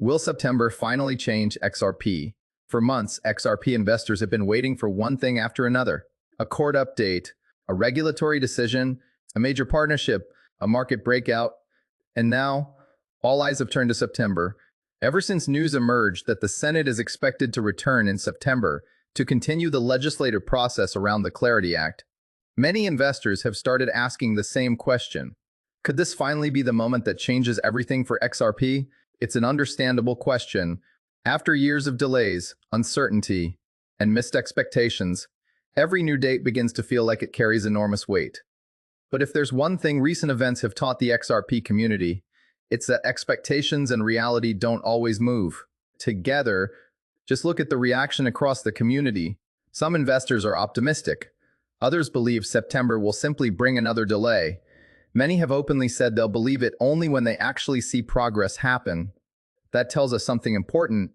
Will September finally change XRP? For months, XRP investors have been waiting for one thing after another: a court update, a regulatory decision, a major partnership, a market breakout, and now all eyes have turned to September. Ever since news emerged that the Senate is expected to return in September to continue the legislative process around the Clarity Act, many investors have started asking the same question. Could this finally be the moment that changes everything for XRP? It's an understandable question. After years of delays, uncertainty, and missed expectations, every new date begins to feel like it carries enormous weight. But if there's one thing recent events have taught the XRP community, it's that expectations and reality don't always move together. Just look at the reaction across the community. Some investors are optimistic. Others believe September will simply bring another delay. Many have openly said they'll believe it only when they actually see progress happen. That tells us something important.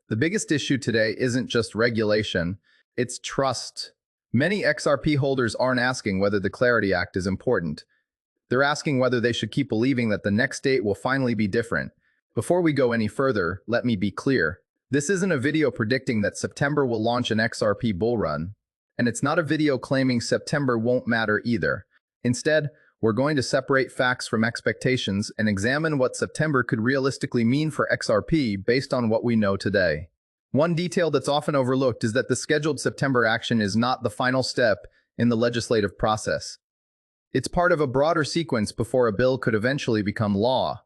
The biggest issue today isn't just regulation, it's trust. Many XRP holders aren't asking whether the Clarity Act is important. They're asking whether they should keep believing that the next date will finally be different. Before we go any further, let me be clear. This isn't a video predicting that September will launch an XRP bull run. And it's not a video claiming September won't matter either. Instead, we're going to separate facts from expectations and examine what September could realistically mean for XRP based on what we know today. One detail that's often overlooked is that the scheduled September action is not the final step in the legislative process. It's part of a broader sequence before a bill could eventually become law.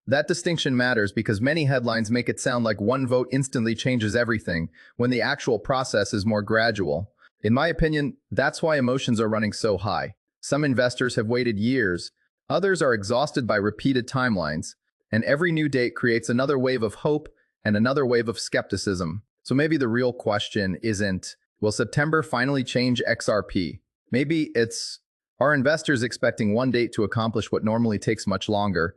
That distinction matters because many headlines make it sound like one vote instantly changes everything, when the actual process is more gradual. In my opinion, that's why emotions are running so high. Some investors have waited years, others are exhausted by repeated timelines, and every new date creates another wave of hope and another wave of skepticism. So maybe the real question isn't, will September finally change XRP? Maybe it's, are investors expecting one date to accomplish what normally takes much longer?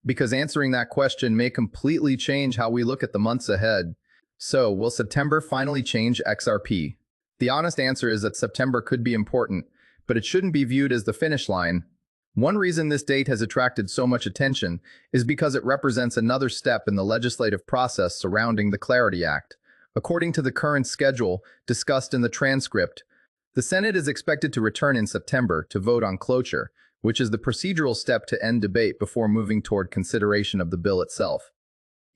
Because answering that question may completely change how we look at the months ahead. So, will September finally change XRP? The honest answer is that September could be important, but it shouldn't be viewed as the finish line. One reason this date has attracted so much attention is because it represents another step in the legislative process surrounding the Clarity Act. According to the current schedule discussed in the transcript, the Senate is expected to return in September to vote on cloture, which is the procedural step to end debate before moving toward consideration of the bill itself.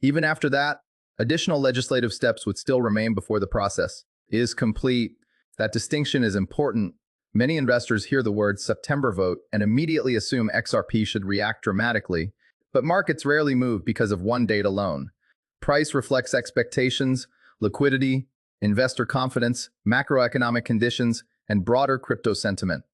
Even after that, additional legislative steps would still remain before the process is complete. That distinction is important. Many investors hear the word September vote and immediately assume XRP should react dramatically, but markets rarely move because of one date alone. Price reflects expectations, liquidity, investor confidence, macroeconomic conditions, and broader crypto sentiment.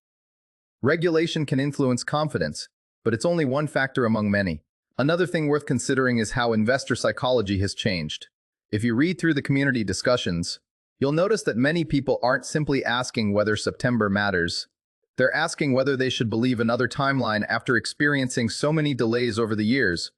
Regulation can influence confidence, but it's only one factor among many. Another thing worth considering is how investor psychology has changed. If you read through the community discussions, you'll notice that many people aren't simply asking whether September matters. They're asking whether they should believe another timeline after experiencing so many delays over the years.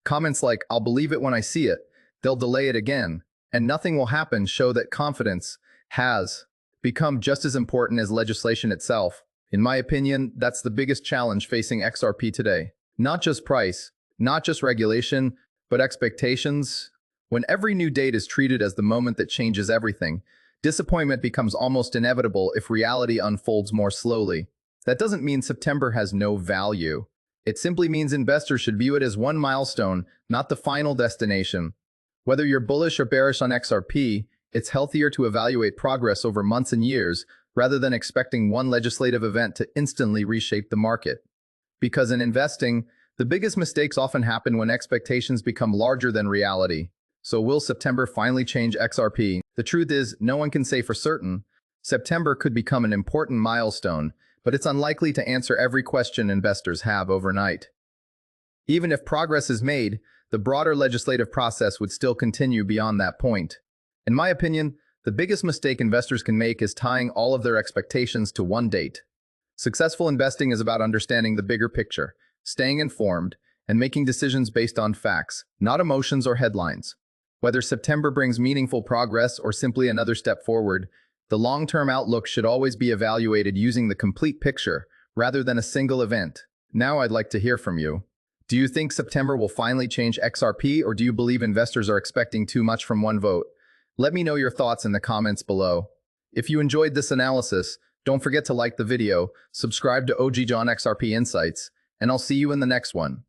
Comments like, "I'll believe it when I see it," "they'll delay it again," and "nothing will happen" show that confidence has become just as important as legislation itself. In my opinion, that's the biggest challenge facing XRP today. Not just price, not just regulation, but expectations. When every new date is treated as the moment that changes everything, disappointment becomes almost inevitable if reality unfolds more slowly. That doesn't mean September has no value. It simply means investors should view it as one milestone, not the final destination. Whether you're bullish or bearish on XRP, it's healthier to evaluate progress over months and years rather than expecting one legislative event to instantly reshape the market. Because in investing, the biggest mistakes often happen when expectations become larger than reality. So will September finally change XRP? The truth is, no one can say for certain. September could become an important milestone, but it's unlikely to answer every question investors have overnight. Even if progress is made, the broader legislative process would still continue beyond that point. In my opinion, the biggest mistake investors can make is tying all of their expectations to one date. Successful investing is about understanding the bigger picture, staying informed, and making decisions based on facts, not emotions or headlines. Whether September brings meaningful progress or simply another step forward, the long-term outlook should always be evaluated using the complete picture rather than a single event. Now I'd like to hear from you. Do you think September will finally change XRP, or do you believe investors are expecting too much from one vote? Let me know your thoughts in the comments below. If you enjoyed this analysis, don't forget to like the video, subscribe to OG John XRP Insights, and I'll see you in the next one.